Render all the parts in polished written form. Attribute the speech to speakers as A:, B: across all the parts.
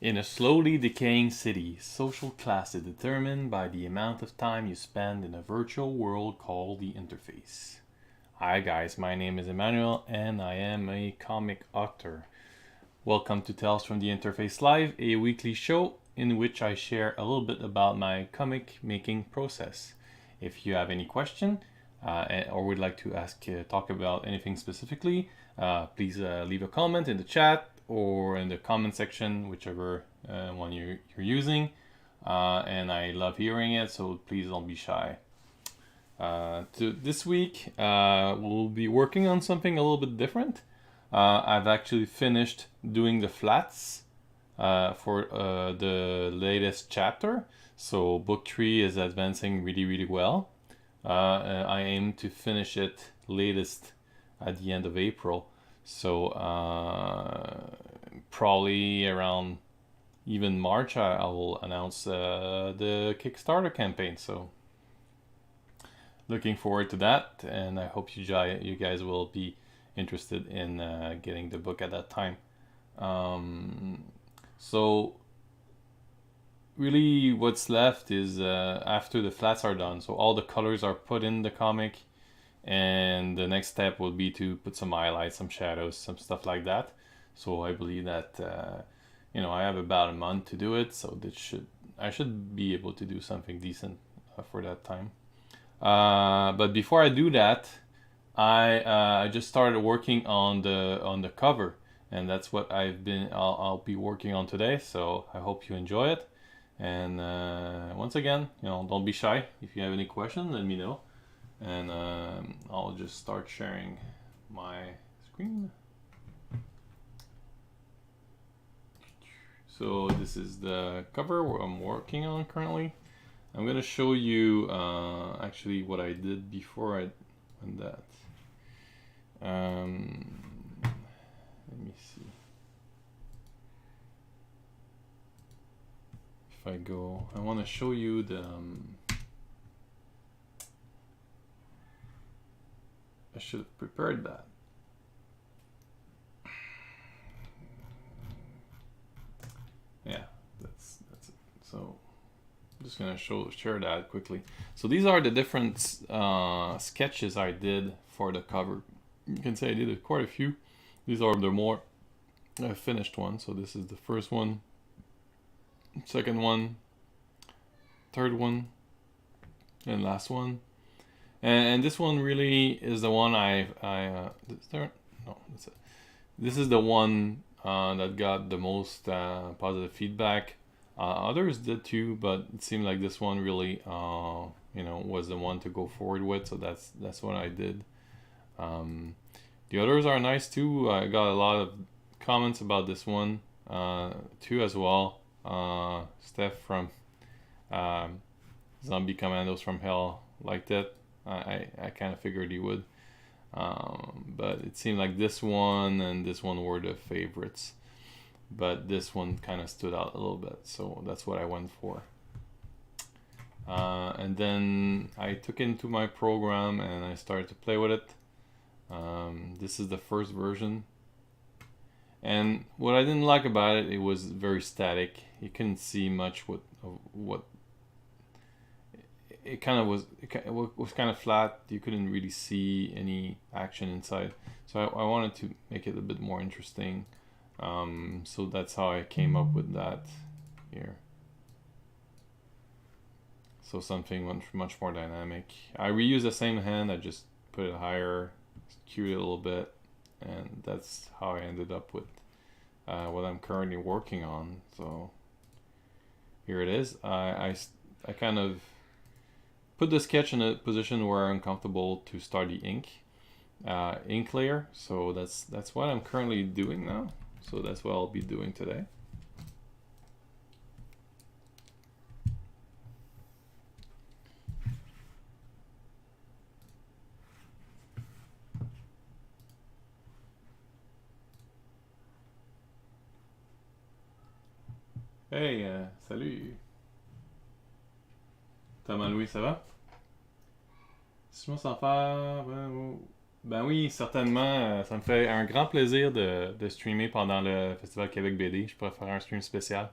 A: In a slowly decaying city, social class is determined by the amount of time you spend in a virtual world called the interface. Hi guys, my name is Emmanuel and I am a comic author. Welcome to Tales from the Interface Live, a weekly show in which I share a little bit about my comic making process. If you have any question or would like to talk about anything specifically, please leave a comment in the chat or in the comment section, whichever one you're using. And I love hearing it, so please don't be shy. This week, we'll be working on something a little bit different. I've actually finished doing the flats for the latest chapter. So book 3 is advancing really, really well. I aim to finish it latest at the end of April. So probably around even March, I will announce the Kickstarter campaign. So looking forward to that, and I hope you guys will be interested in getting the book at that time. So really what's left is after the flats are done, so all the colors are put in the comic, and the next step will be to put some highlights, some shadows, some stuff like that. So I believe that I have about a month to do it, so I should be able to do something decent for that time. But before I do that, I just started working on the cover, and that's what I'll be working on today. So I hope you enjoy it. And once again, don't be shy. If you have any questions, let me know, and I'll just start sharing my screen. So this is the cover I'm working on currently. I'm gonna show you actually what I did before I did that. Let me see. If I go, I want to show you the. I should have prepared that. Yeah, that's it. So I'm just gonna share that quickly. So these are the different sketches I did for the cover. You can say I did quite a few. These are the more finished ones. So this is the first one, second one, third one, and last one. And this one really is the one this is the one that got the most positive feedback. Others did too, but it seemed like this one really was the one to go forward with, so that's what I did. The others are nice too. I got a lot of comments about this one too as well. Steph from Zombie Commandos from Hell liked it. I kind of figured he would. But it seemed like this one and this one were the favorites. But this one kind of stood out a little bit, so that's what I went for. And then I took it into my program and I started to play with it. This is the first version. And what I didn't like about it, it was very static. You couldn't see much what it kind of was. It was kind of flat. You couldn't really see any action inside. So I wanted to make it a bit more interesting. So that's how I came up with that here. So something much more dynamic. I reused the same hand. I just put it higher, skewed it a little bit, and that's how I ended up with what I'm currently working on. So here it is. I kind of put the sketch in a position where I'm comfortable to start the ink layer. So that's what I'm currently doing now. So that's what I'll be doing today. Hey, salut. Thomas Louis, ça va? Si je sans faire. Ben oui, certainement. Ça me fait un grand plaisir de streamer pendant le Festival Québec BD. Je pourrais faire un stream spécial.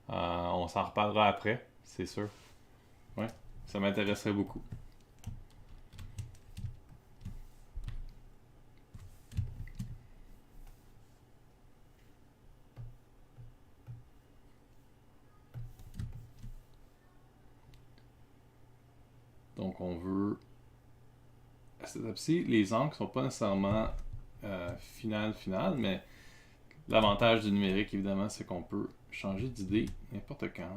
A: On s'en reparlera après, c'est sûr. Ouais, ça m'intéresserait beaucoup. Donc on veut... À cette étape-ci, les encres sont pas nécessairement finales, mais l'avantage du numérique, évidemment, c'est qu'on peut changer d'idée n'importe quand.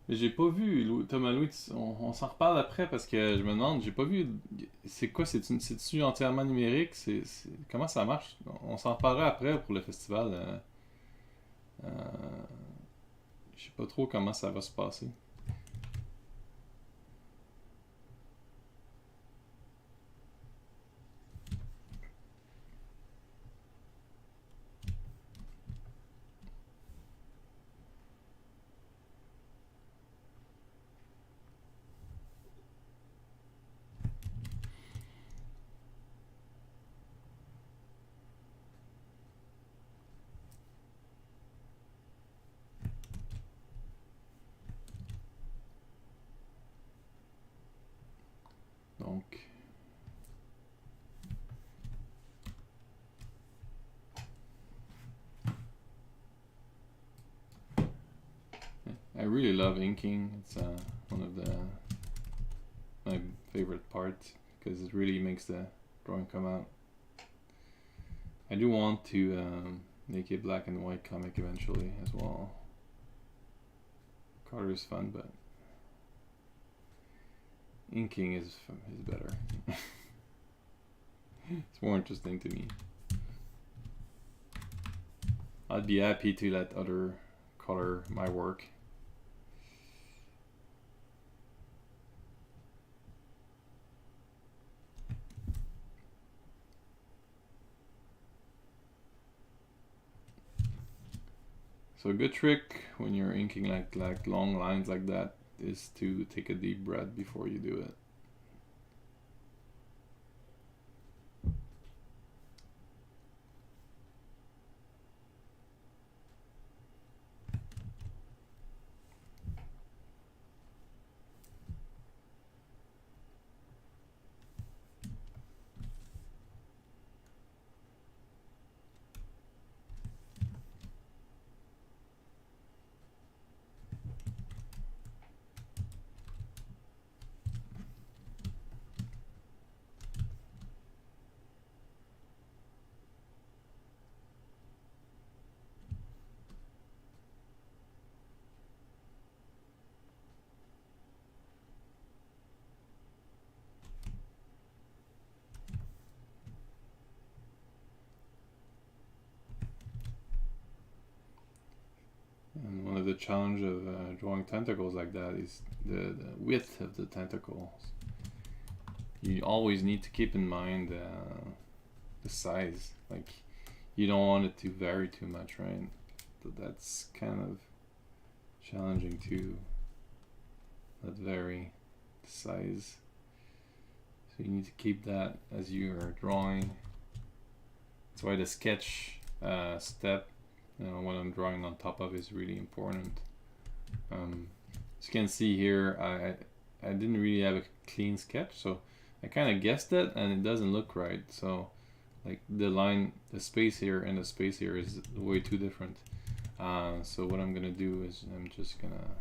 A: Mais j'ai pas vu, Thomas Louis, on s'en reparle après parce que je me demande, j'ai pas vu, c'est quoi, c'est-tu entièrement numérique? Comment ça marche? On s'en reparlera après pour le festival. Euh, je sais pas trop comment ça va se passer. Donc, I really love inking. It's one of my favorite parts because it really makes the drawing come out. I do want to make a black and white comic eventually as well. Color is fun, but inking is better. It's more interesting to me. I'd be happy to let other color my work. So a good trick when you're inking like long lines like that is to take a deep breath before you do it. And one of the challenge of drawing tentacles like that is the width of the tentacles. You always need to keep in mind the size. Like, you don't want it to vary too much, right? But that's kind of challenging too. That vary the size. So you need to keep that as you are drawing. That's why the sketch step, what I'm drawing on top of, is really important. As you can see here, I didn't really have a clean sketch, so I kind of guessed it, and it doesn't look right. So, like, the space here and the space here is way too different. So what I'm gonna do is I'm just gonna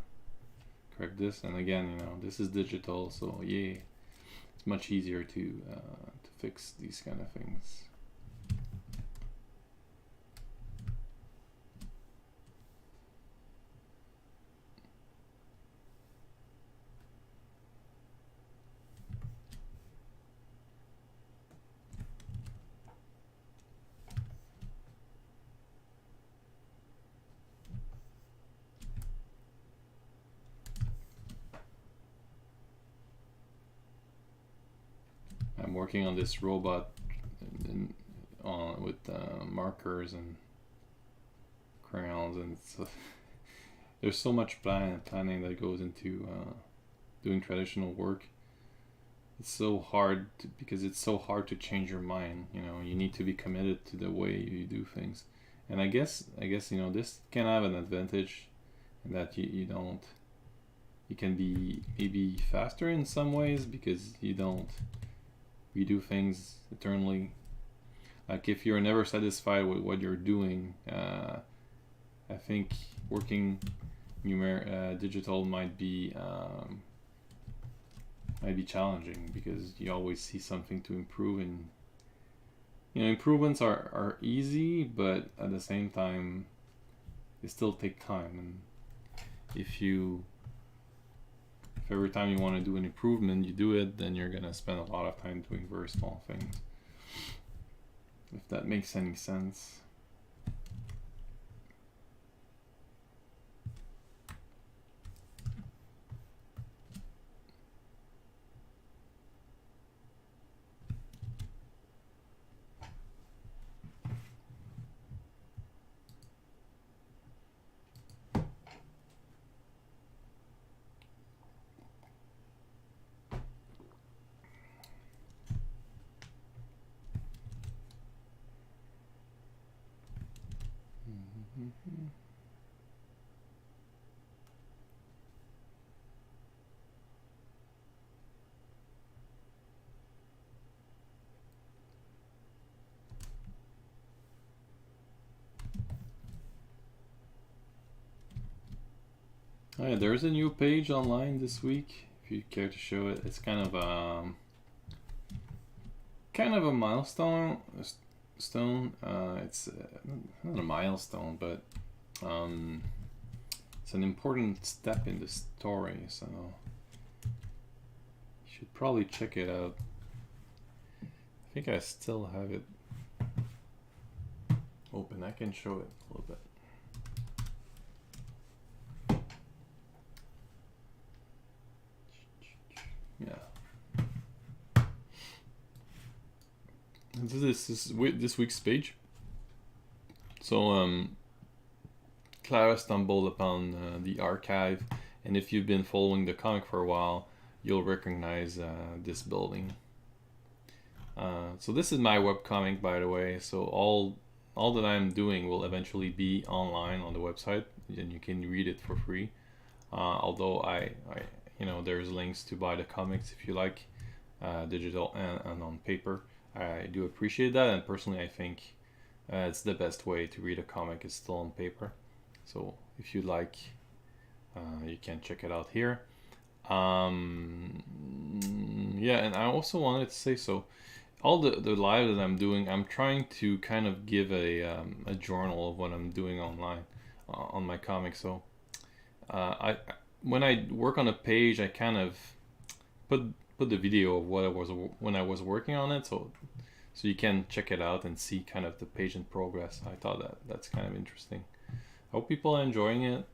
A: correct this, and again, this is digital, so yeah, it's much easier to fix these kind of things. I'm working on this robot with markers and crayons, and it's, there's so much planning that goes into doing traditional work. It's so hard because it's so hard to change your mind. You know, you need to be committed to the way you do things. And I guess you know, this can have an advantage in that you can be maybe faster in some ways because you don't redo things eternally. Like if you're never satisfied with what you're doing, I think working digital might be challenging because you always see something to improve, and you know, improvements are easy, but at the same time they still take time. And if every time you want to do an improvement you do it, then you're gonna spend a lot of time doing very small things, if that makes any sense. Oh yeah, there's a new page online this week. If you care to show it, it's kind of a milestone. It's not a milestone, but it's an important step in the story. So you should probably check it out. I think I still have it open. I can show it a little bit. Yeah. And this is this week's page. So Clara stumbled upon the archive, and if you've been following the comic for a while, you'll recognize this building. So this is my webcomic, by the way. So all that I'm doing will eventually be online on the website, and you can read it for free. Although I you know, there's links to buy the comics if you like, digital and on paper. I do appreciate that, and personally I think it's the best way to read a comic is still on paper. So if you like, you can check it out here. Yeah, and I also wanted to say, so all the live that I'm doing, I'm trying to kind of give a journal of what I'm doing online on my comic. So when I work on a page, I kind of put the video of what I was when I was working on it, so you can check it out and see kind of the page in progress. I thought that's kind of interesting. I hope people are enjoying it.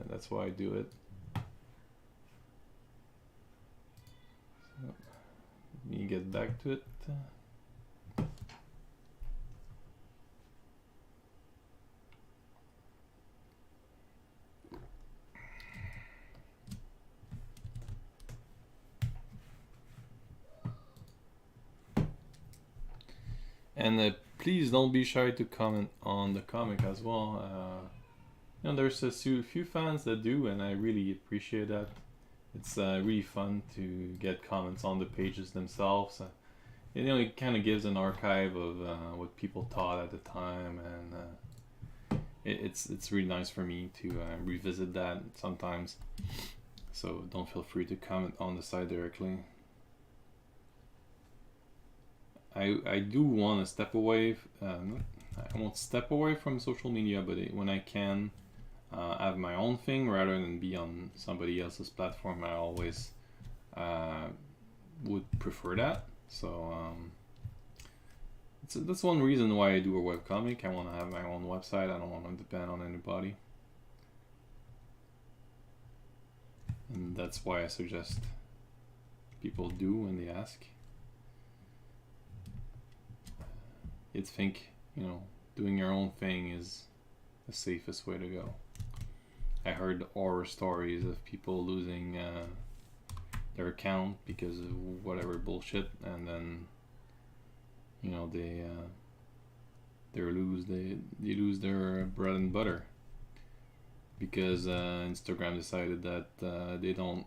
A: That's why I do it. So, let me get back to it. And please don't be shy to comment on the comic as well. You know, there's a few fans that do, and I really appreciate that. It's really fun to get comments on the pages themselves. You know, it kind of gives an archive of what people thought at the time, and it's really nice for me to revisit that sometimes. So don't feel free to comment on the site directly. I do want to step away. I won't step away from social media, but when I can have my own thing rather than be on somebody else's platform, I always would prefer that. So that's one reason why I do a webcomic. I want to have my own website. I don't want to depend on anybody. And that's why I suggest people do when they ask. You'd think, you know, doing your own thing is the safest way to go. I heard horror stories of people losing their account because of whatever bullshit, and then they lose their bread and butter because Instagram decided that they don't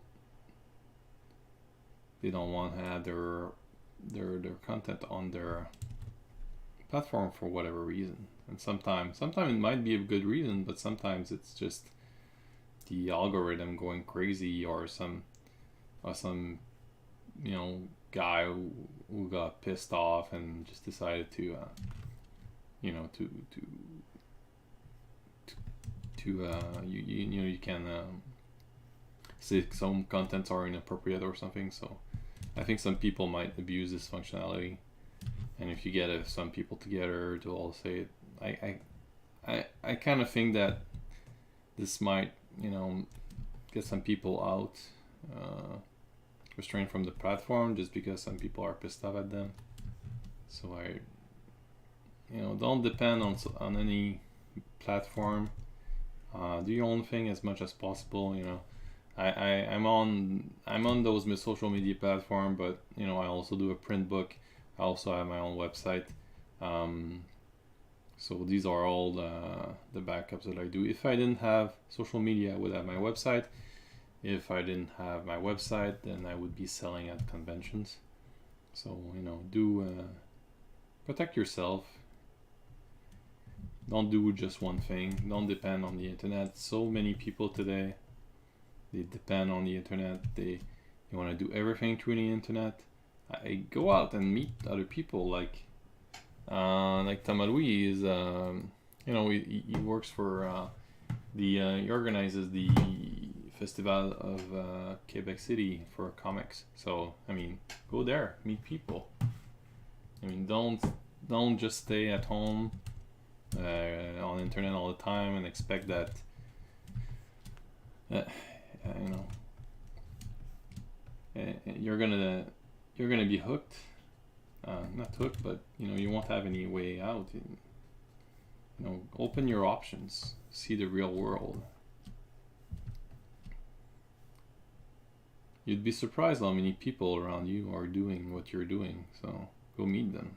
A: want to have their content on their platform for whatever reason. And sometimes it might be a good reason, but sometimes it's just the algorithm going crazy, or some guy who got pissed off and just decided to you can say some contents are inappropriate or something. So I think some people might abuse this functionality, and if you get some people together to all say it, I kind of think that this might get some people out, restrained from the platform, just because some people are pissed off at them. So don't depend on any platform. Do your own thing as much as possible. I'm on those social media platform, but I also do a print book. I also have my own website. So these are all the backups that I do. If I didn't have social media, I would have my website. If I didn't have my website, then I would be selling at conventions. So do protect yourself. Don't do just one thing. Don't depend on the internet. So many people today, they depend on the internet. They want to do everything through the internet. I go out and meet other people, like Tamarui is he works for he organizes the Festival of Quebec City for comics. So go there, meet people. Don't just stay at home on the internet all the time and expect that you're gonna be hooked. Not hooked, but you won't have any way out. Open your options, see the real world. You'd be surprised how many people around you are doing what you're doing, so go meet them.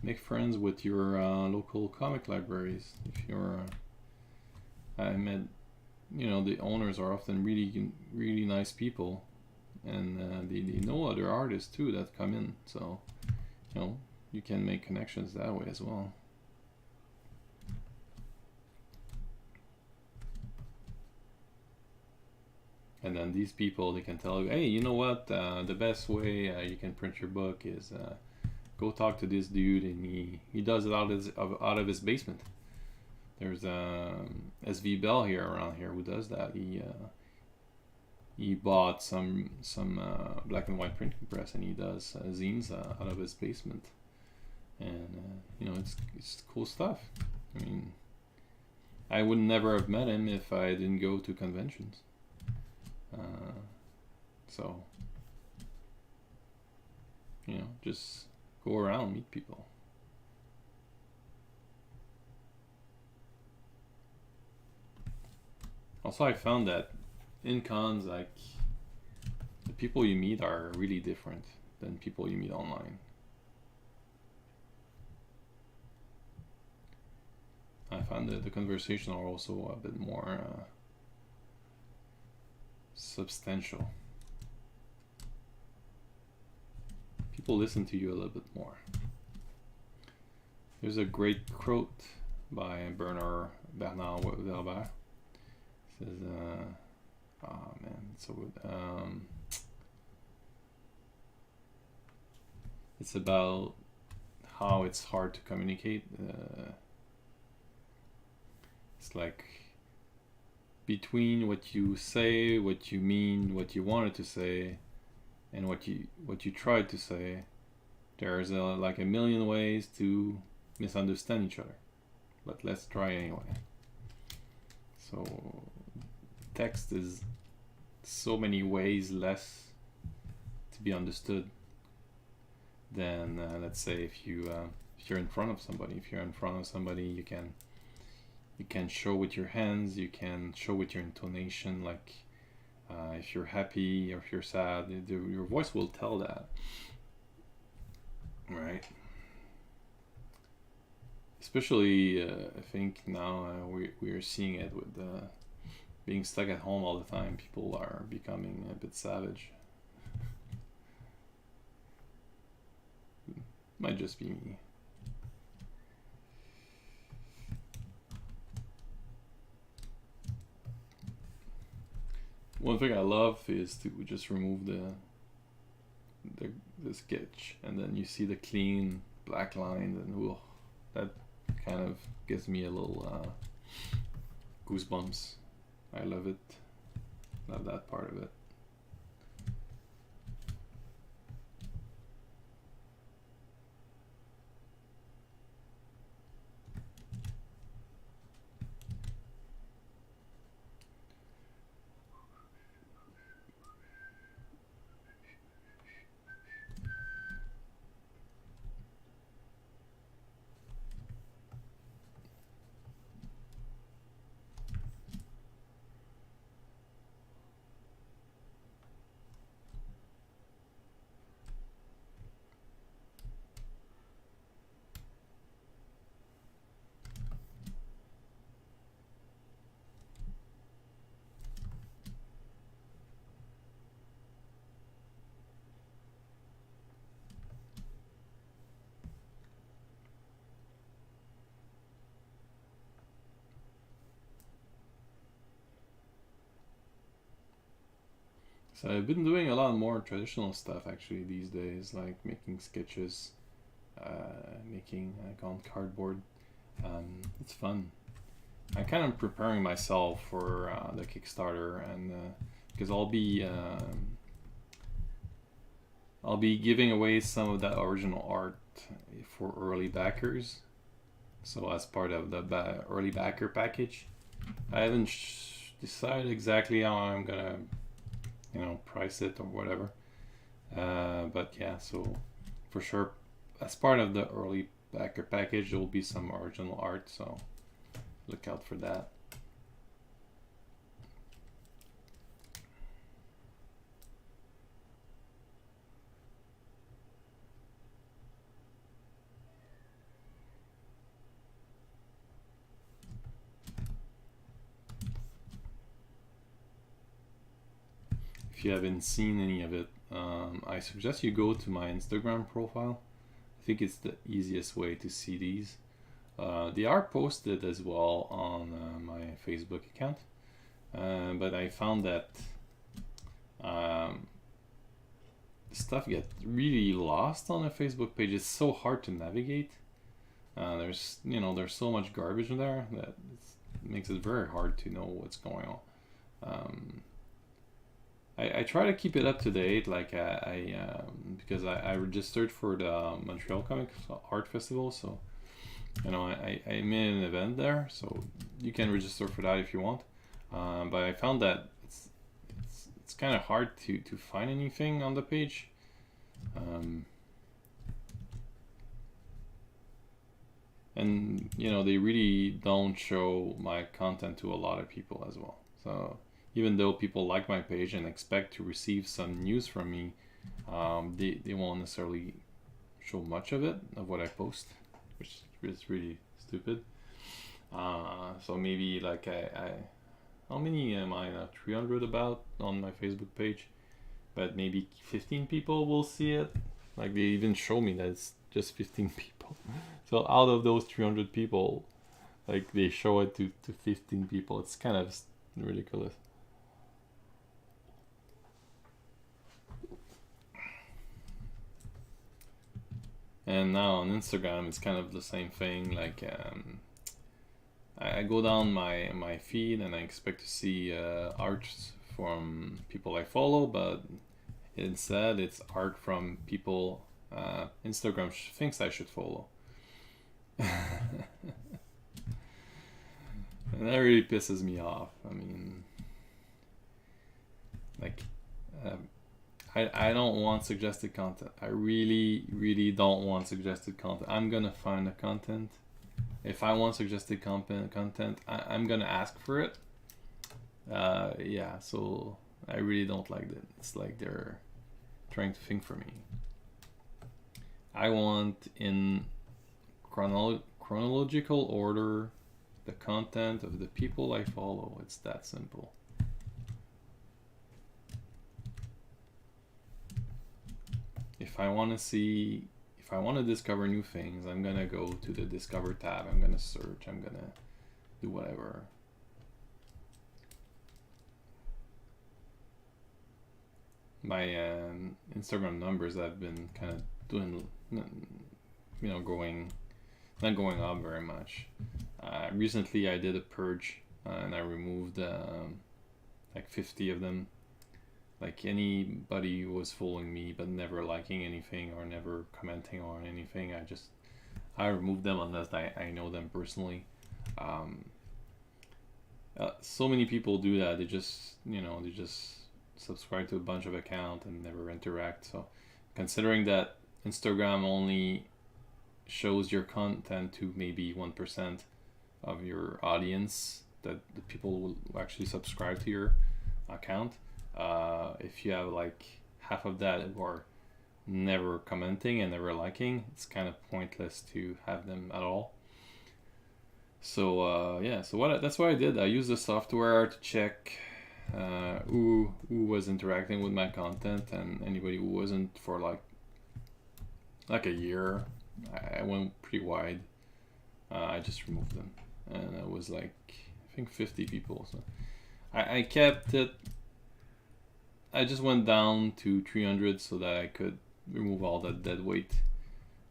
A: Make friends with your local comic libraries. If you're, I met, the owners are often really nice people, and they know other artists too that come in. So, you can make connections that way as well. And then these people, they can tell you, hey, you know what? The best way you can print your book is. Go talk to this dude, and he does it out of his basement. There's SV Bell around here who does that. He bought some black and white printing press, and he does zines out of his basement, and it's cool stuff. I would never have met him if I didn't go to conventions. So just go around, meet people. Also, I found that in cons, like, the people you meet are really different than people you meet online. I found that the conversations are also a bit more substantial. People listen to you a little bit more. There's a great quote by Bernard Werber. It says, oh man, it's so good. It's about how it's hard to communicate. It's like between what you say, what you mean, what you wanted to say, and what you tried to say, there's like a million ways to misunderstand each other. But let's try anyway. So text is so many ways less to be understood than let's say if you're in front of somebody. If you're in front of somebody, you can show with your hands, you can show with your intonation, like if you're happy or if you're sad, your voice will tell that, right? Especially I think now we are seeing it with being stuck at home all the time. People are becoming a bit savage. Might just be me. One thing I love is to just remove the sketch, and then you see the clean black line, and whoa, that kind of gives me a little goosebumps. I love it. Love that part of it. So I've been doing a lot more traditional stuff actually these days, like making sketches, making on cardboard. It's fun. I'm kind of preparing myself for the Kickstarter, and because I'll be giving away some of that original art for early backers. So as part of the early backer package, I haven't decided exactly how I'm gonna price it or whatever, but yeah, so for sure as part of the early backer package there will be some original art, so look out for that. If you haven't seen any of it, I suggest you go to my Instagram profile. I think it's the easiest way to see these. They are posted as well on my Facebook account, but I found that stuff gets really lost on a Facebook page. It's so hard to navigate. There's so much garbage in there that it makes it very hard to know what's going on. I try to keep it up to date, like because I registered for the Montreal Comic Art Festival, so I made an event there, so you can register for that if you want. But I found that it's kind of hard to find anything on the page. And they really don't show my content to a lot of people as well. So even though people like my page and expect to receive some news from me, they won't necessarily show much of what I post, which is really stupid. So maybe like how many am I now? 300 about on my Facebook page, but maybe 15 people will see it. Like they even show me that it's just 15 people. So out of those 300 people, like they show it to 15 people. It's kind of ridiculous. And now on Instagram, it's kind of the same thing. Like I go down my feed and I expect to see art from people I follow, but instead it's art from people Instagram thinks I should follow. And that really pisses me off. I mean, I don't want suggested content. I really don't want suggested content. I'm gonna find the content. If I want suggested content, I'm gonna ask for it. Yeah, so I really don't like that. It's like they're trying to think for me. I want in chronological order the content of the people I follow. It's that simple. If I want to discover new things, I'm gonna go to the Discover tab. I'm gonna search. I'm gonna do whatever. My Instagram numbers have been kind of doing, you know, not going up very much. Recently, I did a purge and I removed like 50 of them. Like anybody who was following me but never liking anything or never commenting on anything, I remove them unless I know them personally. So many people do that. They just subscribe to a bunch of accounts and never interact. So considering that Instagram only shows your content to maybe 1% of your audience, that the people will actually subscribe to your account. If you have like half of that who are never commenting and never liking, it's kind of pointless to have them at all. So yeah, so that's what I did. I used the software to check who was interacting with my content, and anybody who wasn't for like a year, I went pretty wide. I just removed them, and it was like I think 50 people. So I kept it. I just went down to 300 so that I could remove all that dead weight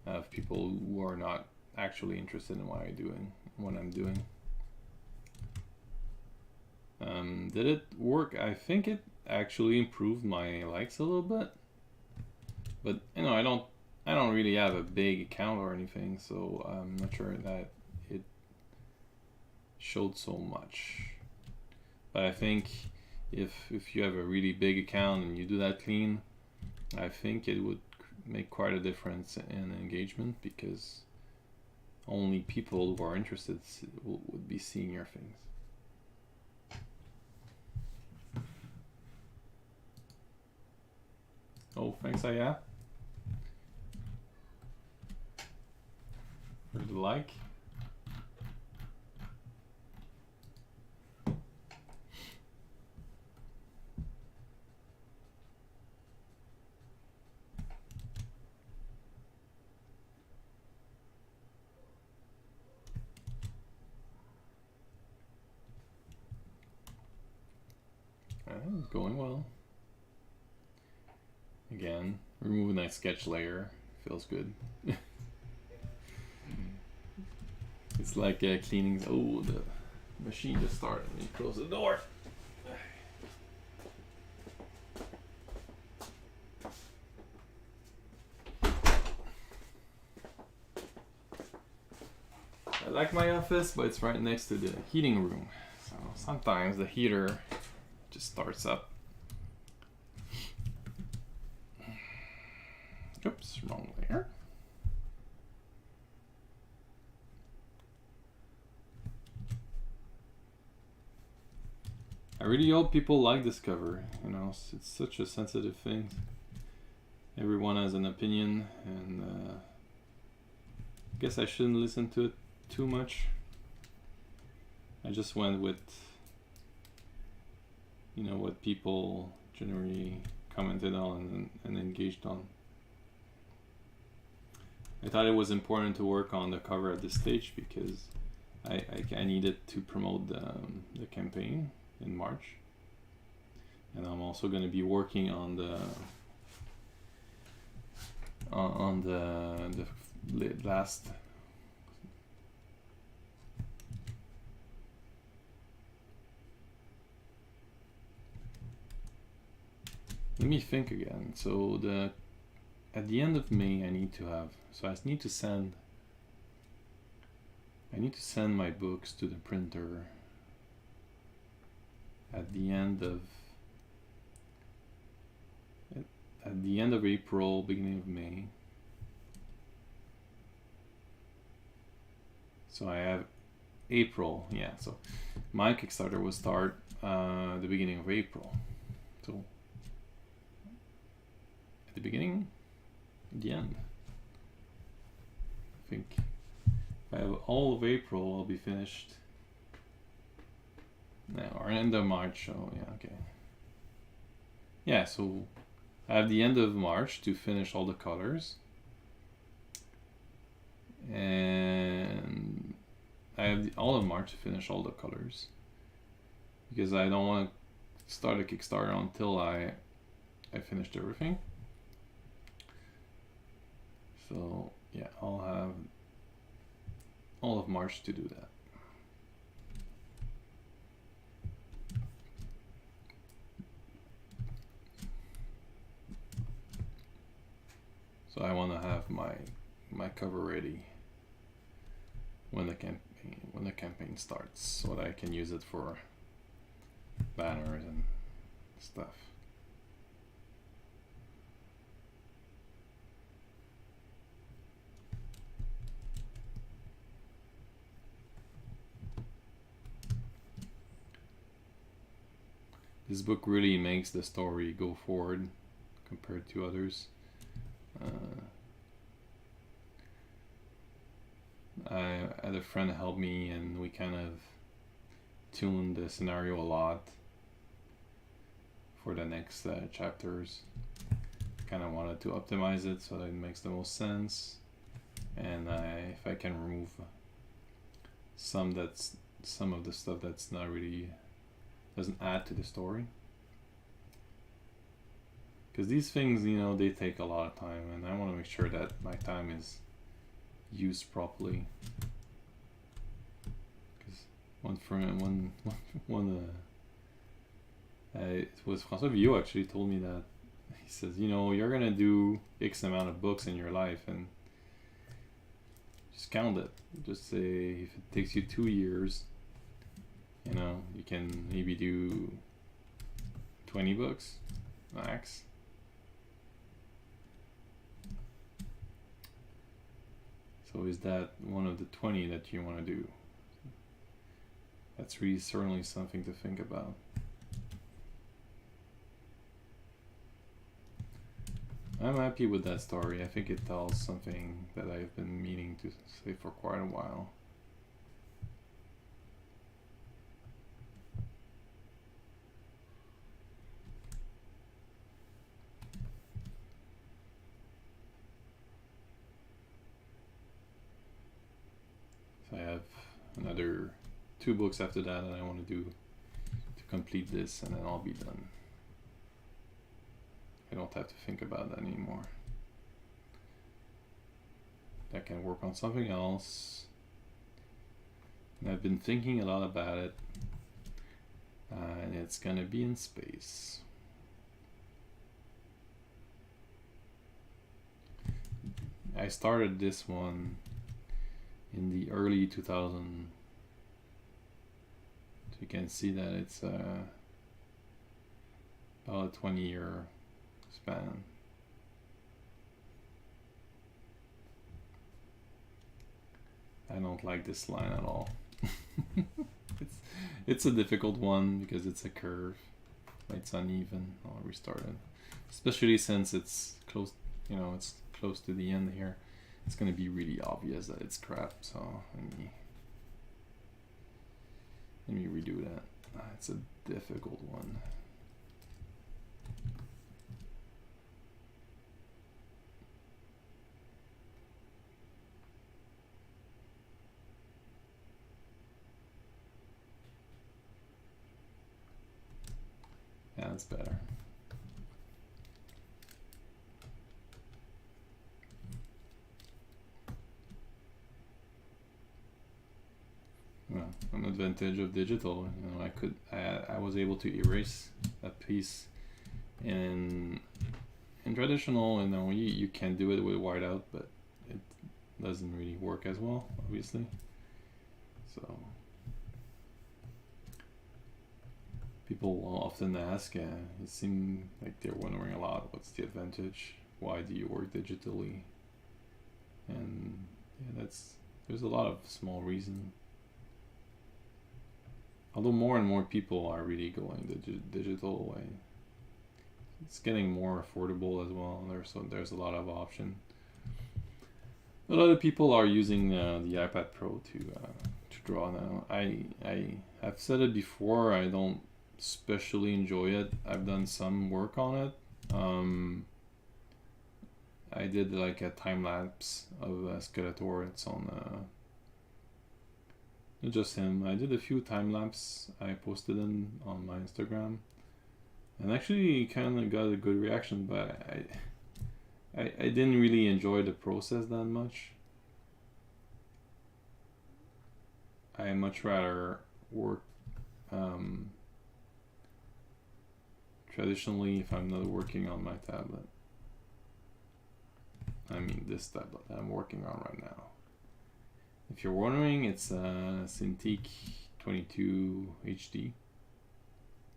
A: of people who are not actually interested in what I'm doing. Did it work? I think it actually improved my likes a little bit, but you know, I don't really have a big account or anything, so I'm not sure that it showed so much. But I think if you have a really big account and you do that clean, I think it would make quite a difference in engagement, because only people who are interested would be seeing your things. Oh, thanks, Aya, for the like. It's going well. Again, removing that sketch layer feels good. It's like cleaning. Oh, the machine just started. Let me close the door. I like my office, but it's right next to the heating room. So sometimes the heater just starts up. Oops, wrong layer. I really hope people like this cover. You know, it's such a sensitive thing. Everyone has an opinion, and I guess I shouldn't listen to it too much. I just went with, you know, what people generally commented on and engaged on. I thought it was important to work on the cover at this stage because I needed to promote the campaign in March, and I'm also going to be working on the last. Let me think again. So at the end of May, I need to send my books to the printer at the end at the end of April, beginning of May. So I have April, yeah. So my Kickstarter will start the beginning of April. So at the beginning, at the end. I think if I have all of April, I'll be finished. No, or end of March. Oh yeah, okay. Yeah, so I have the end of March to finish all the colors. And I have all of March to finish all the colors. Because I don't want to start a Kickstarter until I finished everything. So yeah, I'll have all of March to do that. So I want to have my cover ready when the campaign starts, so that I can use it for banners and stuff. This book really makes the story go forward compared to others. I had a friend help me, and we kind of tuned the scenario a lot for the next chapters. Kind of wanted to optimize it so that it makes the most sense, and if I can remove some of the stuff that's not really doesn't add to the story, because these things, you know, they take a lot of time, and I want to make sure that my time is used properly. Because one friend, it was François Villot actually told me that. He says, you know, you're gonna do X amount of books in your life, and just count it. Just say if it takes you 2 years, you know, you can maybe do 20 books max. So is that one of the 20 that you want to do? That's really certainly something to think about. I'm happy with that story. I think it tells something that I've been meaning to say for quite a while. So I have another 2 books after that I want to do to complete this, and then I'll be done. I don't have to think about that anymore. I can work on something else. And I've been thinking a lot about it, and it's gonna be in space. I started this one in the early 2000s. So you can see that it's about a 20-year span. I don't like this line at all. it's a difficult one because it's a curve. It's uneven. I'll restart it. Especially since it's close, you know, it's close to the end here. It's gonna be really obvious that it's crap. So let me redo that. It's a difficult one. Yeah, that's better. Well, an advantage of digital, you know, I was able to erase a piece. In traditional, you know, you can do it with whiteout, but it doesn't really work as well, obviously. So people often ask, it seems like they're wondering a lot, what's the advantage? Why do you work digitally? And yeah, there's a lot of small reasons. Although more and more people are really going the digital way, it's getting more affordable as well. There's a lot of option. A lot of people are using the iPad Pro to draw now. I've said it before. I don't especially enjoy it. I've done some work on it. I did like a time lapse of Skeletor. It's on not just him. I did a few time lapse. I posted them on my Instagram, and actually kind of got a good reaction. But I didn't really enjoy the process that much. I much rather work traditionally if I'm not working on my tablet. I mean this tablet I'm working on right now. If you're wondering, it's a Cintiq 22 HD,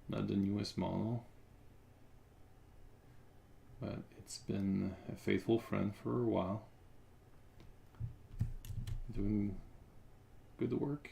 A: not the newest model, but it's been a faithful friend for a while, doing good work.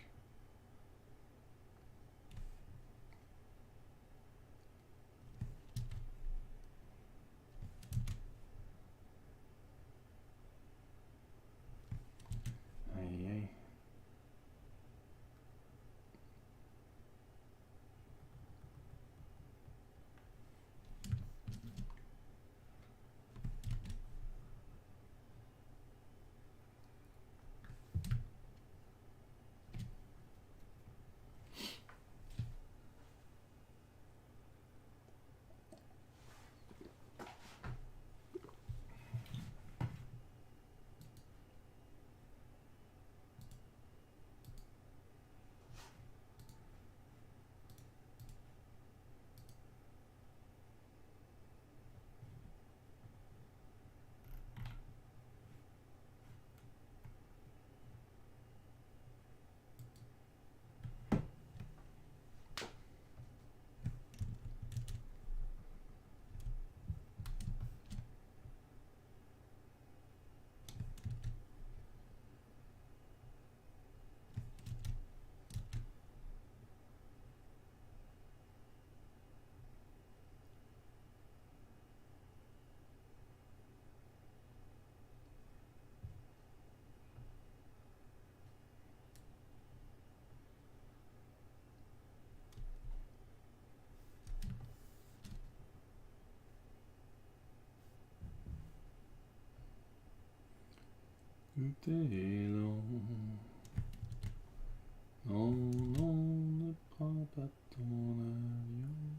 A: Non, ne prends pas ton avion.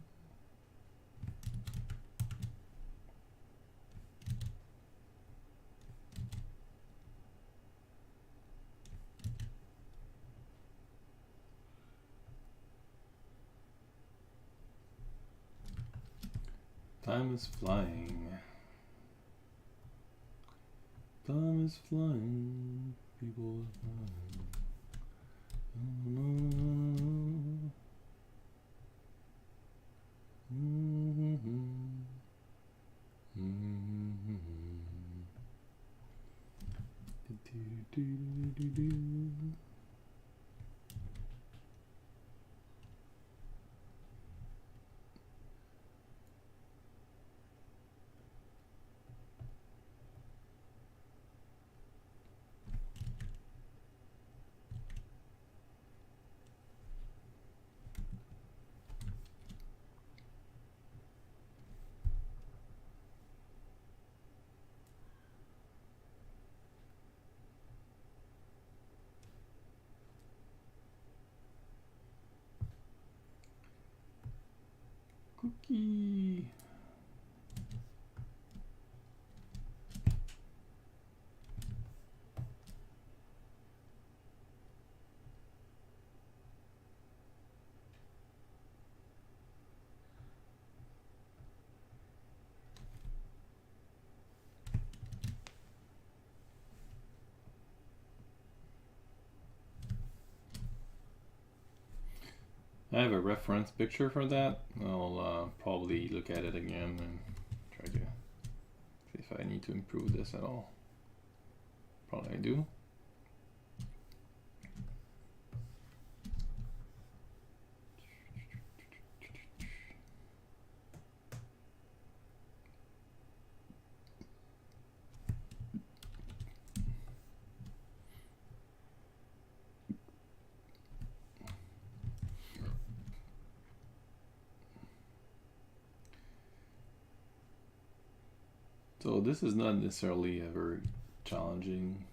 A: Time is flying. Time is flying. People are flying. Cookie. I have a reference picture for that. I'll probably look at it again and try to see if I need to improve this at all. Probably I do. So this is not necessarily a very challenging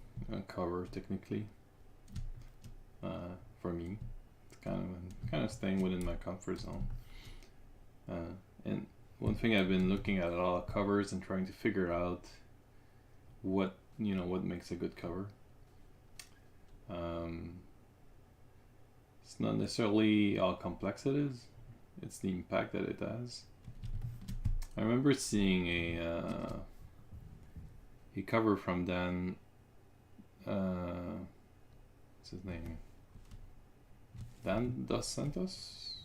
A: cover technically for me. It's kind of staying within my comfort zone. And one thing I've been looking at a lot of covers and trying to figure out what makes a good cover. It's not necessarily how complex it is; it's the impact that it has. I remember seeing a cover from Dan. What's his name? Dan Dos Santos.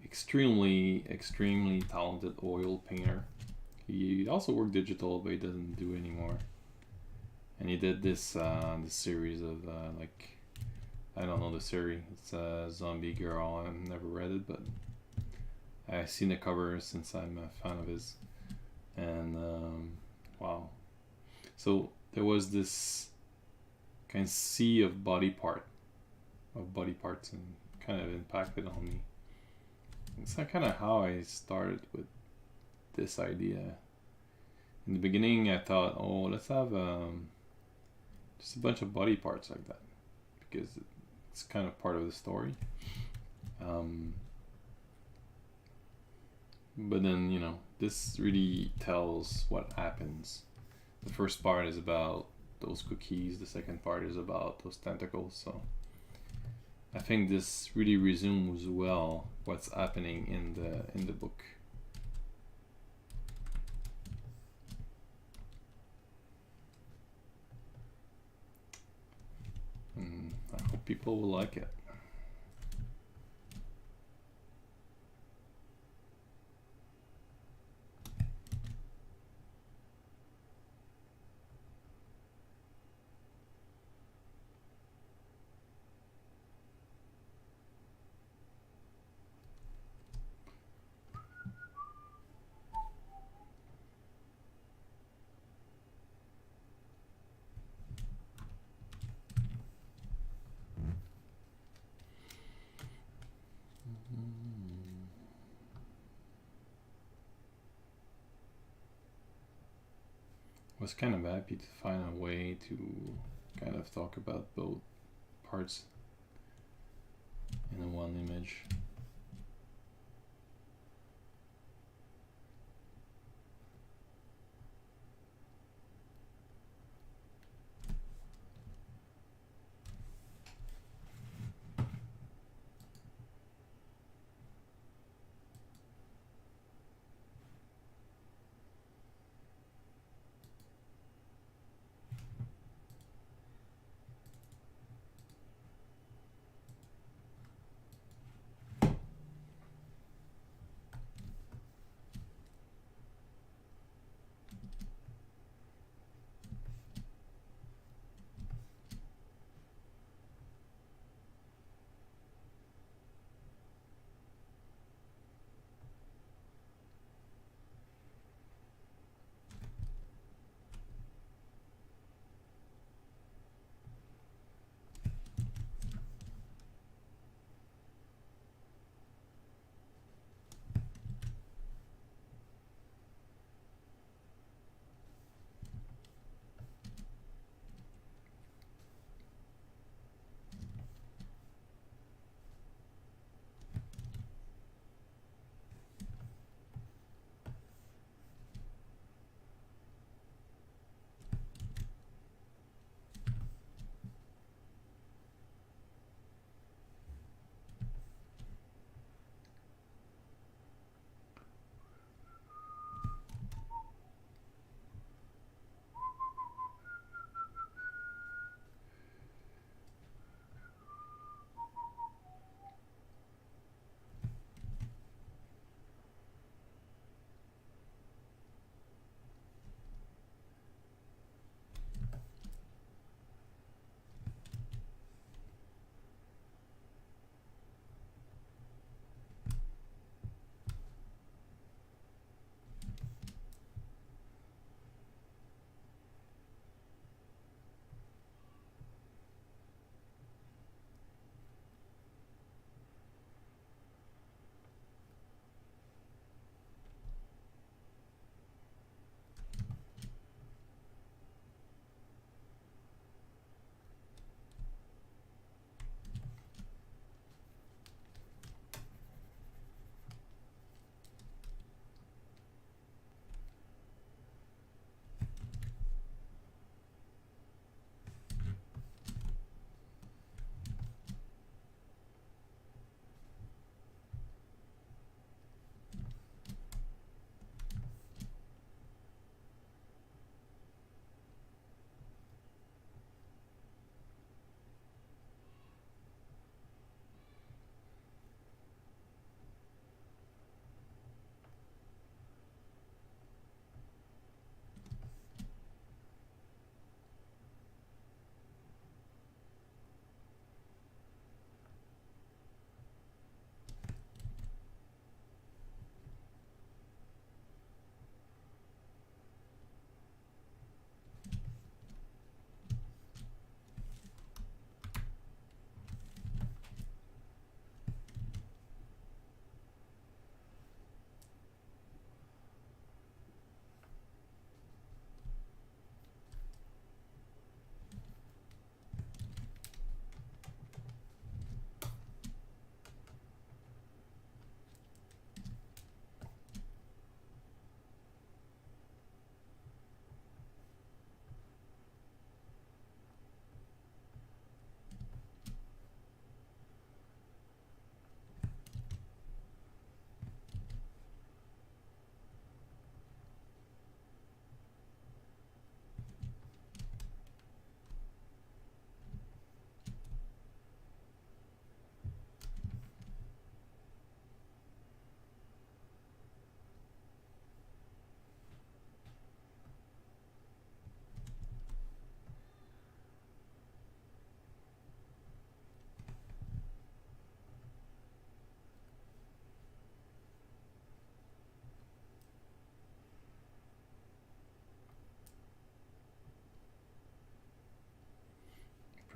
A: Extremely talented oil painter. He also worked digital, but he doesn't do anymore. And he did this this series of like, I don't know the series. It's Zombie Girl. I've never read it, but I've seen the cover since I'm a fan of his. And wow. So there was this kind of sea of body parts and kind of impacted on me. It's kind of how I started with this idea. In the beginning I thought, oh, let's have just a bunch of body parts like that, because it's kind of part of the story. But then, this really tells what happens. The first part is about those cookies, the second part is about those tentacles, so I think this really resumes well what's happening in the book. I hope people will like it. I was kind of happy to find a way to kind of talk about both parts in one image.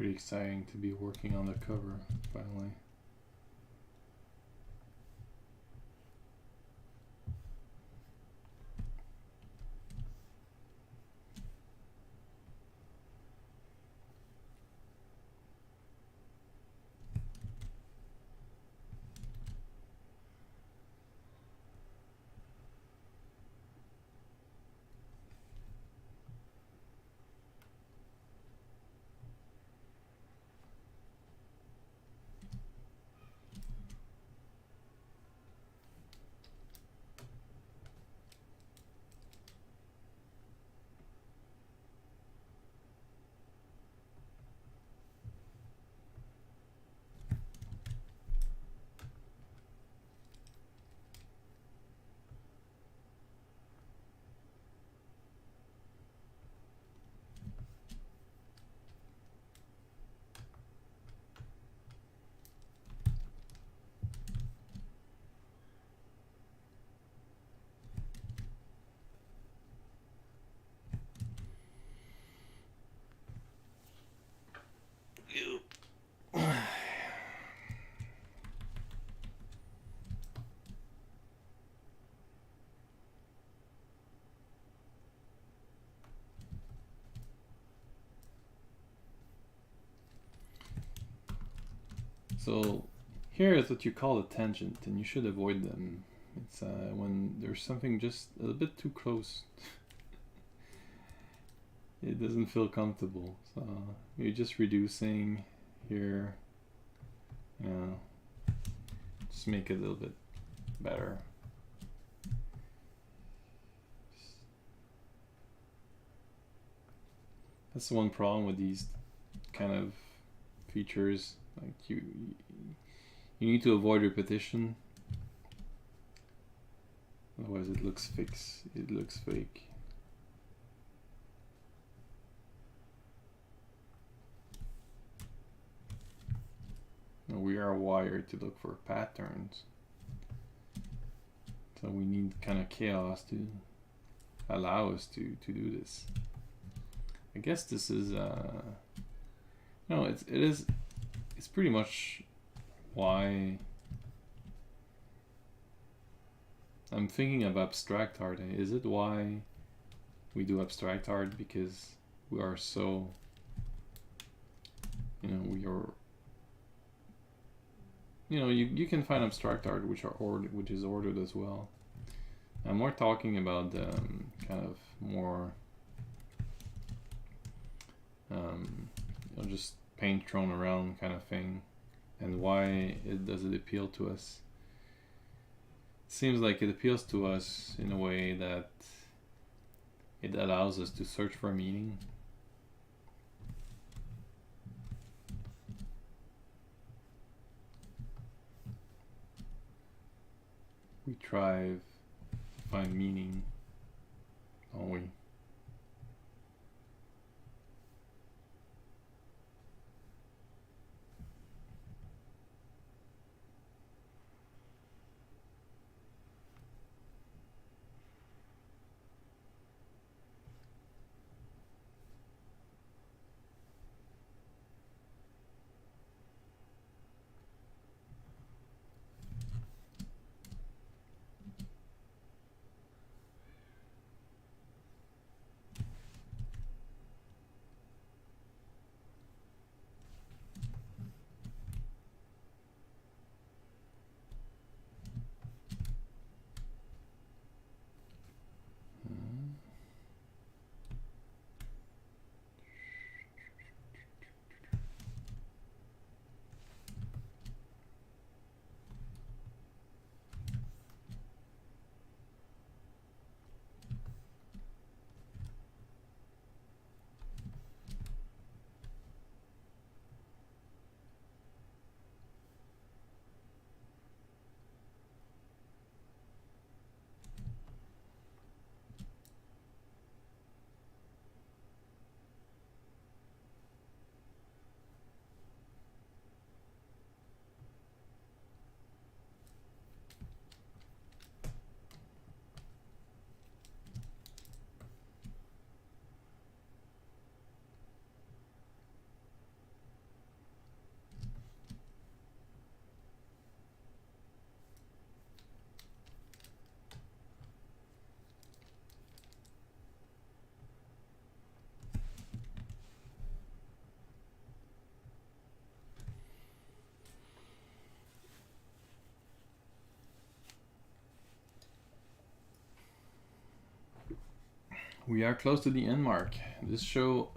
A: Pretty exciting to be working on the cover finally. So here is what you call a tangent, and you should avoid them. It's when there's something just a little bit too close. It doesn't feel comfortable. So you're just reducing here. Just make it a little bit better. That's the one problem with these kind of features. Like you need to avoid repetition. Otherwise it looks fixed. It looks fake. We are wired to look for patterns. So we need kind of chaos to allow us to do this. I guess this is no, it's pretty much why I'm thinking of abstract art. Is it why we do abstract art? Because we are so, we are, you can find abstract art which is ordered as well. I'm more talking about the kind of more just paint thrown around kind of thing, and why does it appeal to us? It seems like it appeals to us in a way that it allows us to search for meaning. We strive to find meaning, don't we? We are close to the end mark. This show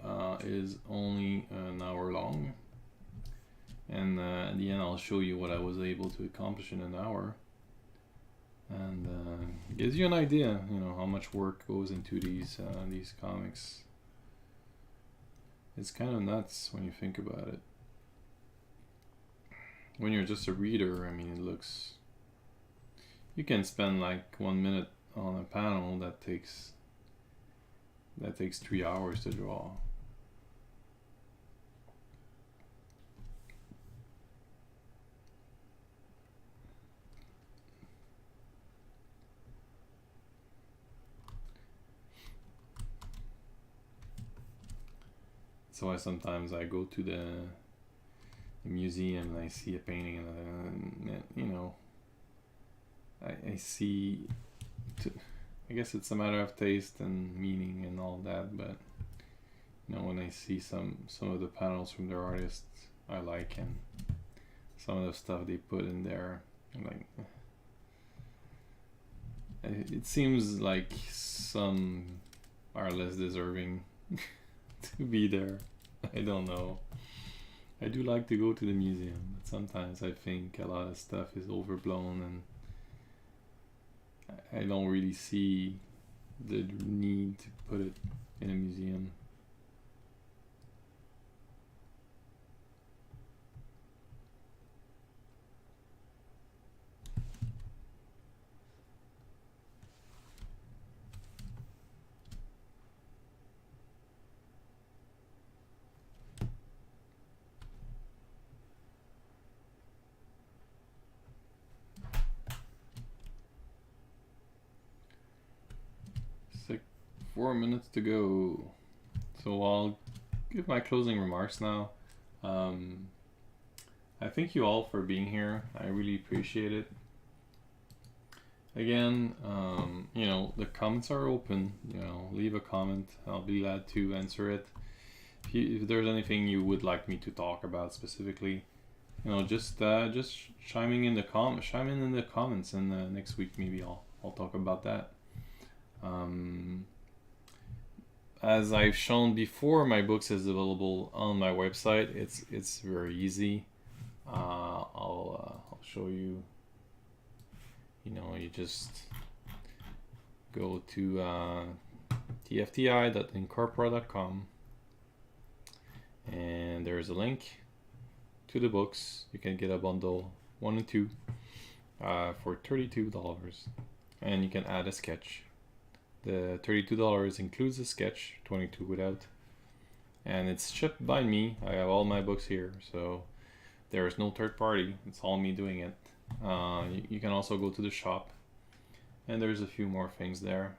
A: is only an hour long, and at the end I'll show you what I was able to accomplish in an hour, and gives you an idea, you know, how much work goes into these comics. It's kind of nuts when you think about it. When you're just a reader, I mean, it looks, you can spend like 1 minute on a panel that takes 3 hours to draw. So I sometimes I go to the museum and I see a painting and you know, I see, I guess it's a matter of taste and meaning and all that, but you know, when I see some of the panels from their artists I like, and some of the stuff they put in there, I'm like, it seems like some are less deserving to be there. I don't know. I do like to go to the museum, but sometimes I think a lot of stuff is overblown, and I don't really see the need to put it in a museum. It's like 4 minutes to go, so I'll give my closing remarks now. I thank you all for being here. I really appreciate it. Again, you know, the comments are open. You know, leave a comment. I'll be glad to answer it. If there's anything you would like me to talk about specifically, you know, just chiming in the comments, and next week maybe I'll talk about that. As I've shown before, my books is available on my website. It's very easy. I'll show you. You know, you just go to tfti.inkorporate.com, and there's a link to the books. You can get a bundle 1 and 2 for $32, and you can add a sketch. The $32 includes a sketch, 22 without, and it's shipped by me. I have all my books here, so there is no third party. It's all me doing it. You can also go to the shop, and there's a few more things there.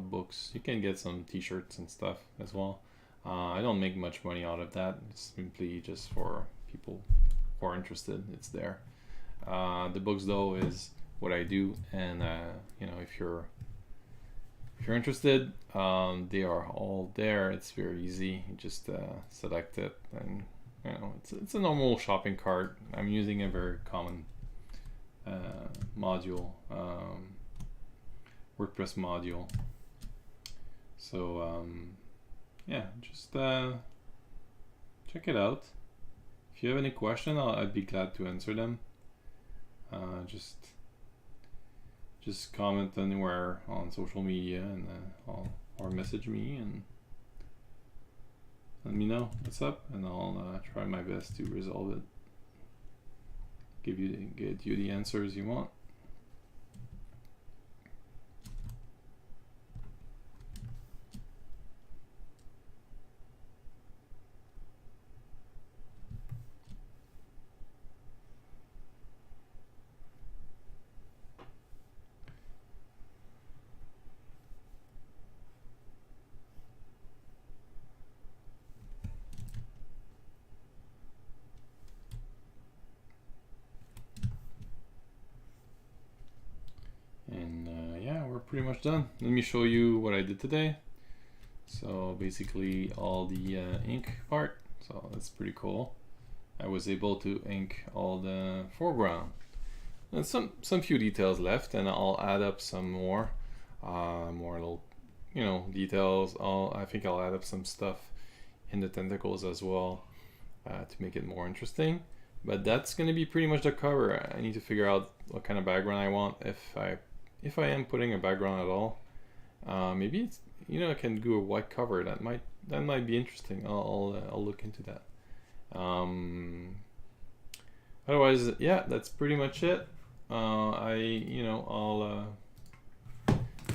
A: Books. You can get some t-shirts and stuff as well. I don't make much money out of that. It's simply just for people who are interested. It's there. The books though is what I do, and you know, if you're interested, they are all there. It's very easy. You just select it, and you know, it's a normal shopping cart. I'm using a very common module, WordPress module. So yeah, just check it out. If you have any question, I'd be glad to answer them. Just comment anywhere on social media, and or message me and let me know what's up, and I'll try my best to resolve it. Get you the answers you want. Pretty much done. Let me show you what I did today. So basically all the ink part, so that's pretty cool. I was able to ink all the foreground, and some few details left, and I'll add up some more little you know, details. I think I'll add up some stuff in the tentacles as well to make it more interesting. But that's gonna be pretty much the cover. I need to figure out what kind of background I want, if I am putting a background at all. Maybe it's, you know, I can do a white cover. That might be interesting. I'll look into that. Otherwise, yeah, that's pretty much it. I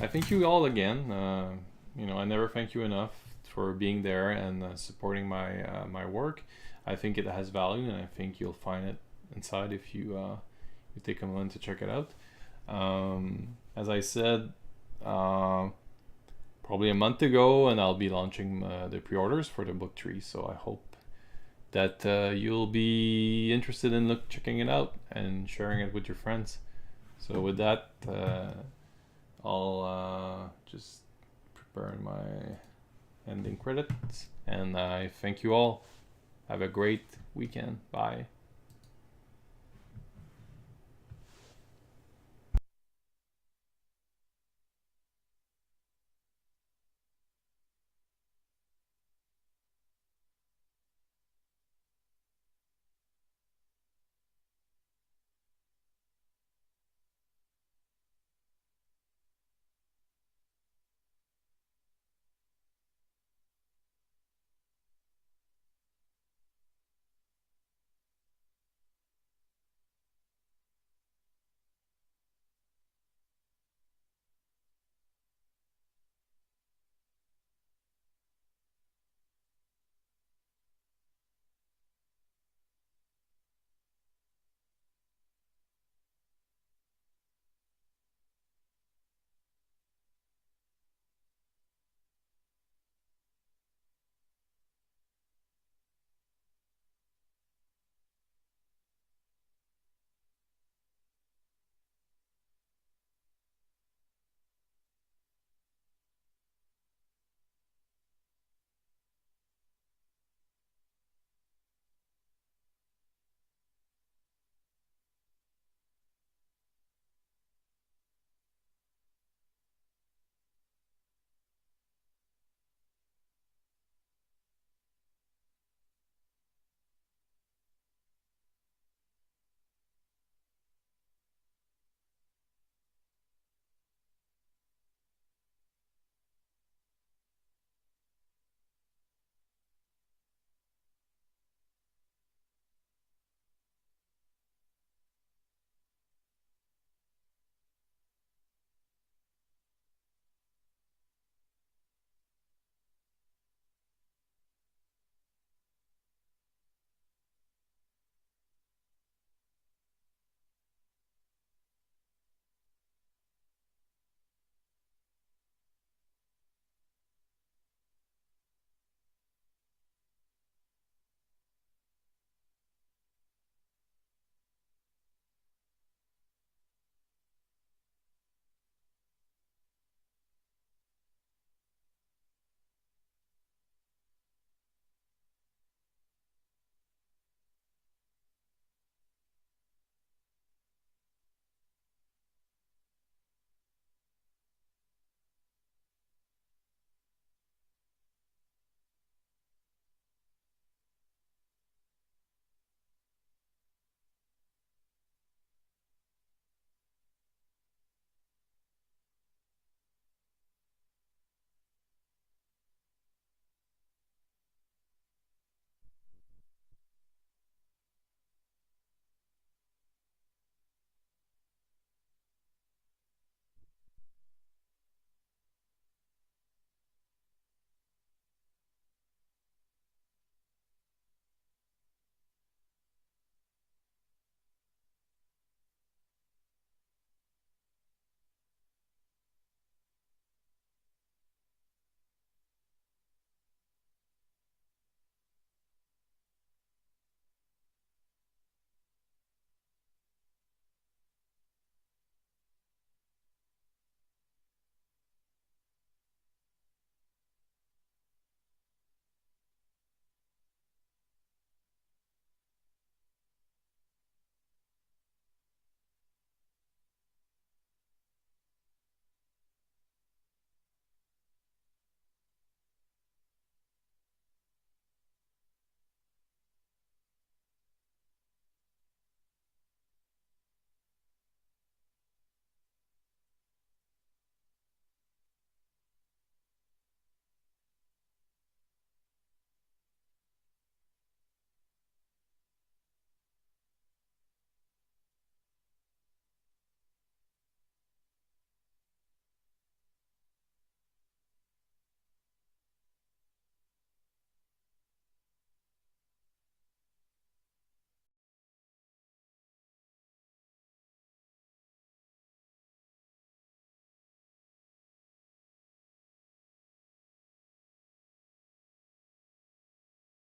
A: thank you all again. You know, I never thank you enough for being there and supporting my work. I think it has value, and I think you'll find it inside if you take a moment to check it out. As I said, probably a month ago, and I'll be launching the pre-orders for the book tree. So I hope that you'll be interested in checking it out and sharing it with your friends. So with that, I'll just prepare my ending credits, and I thank you all. Have a great weekend. Bye.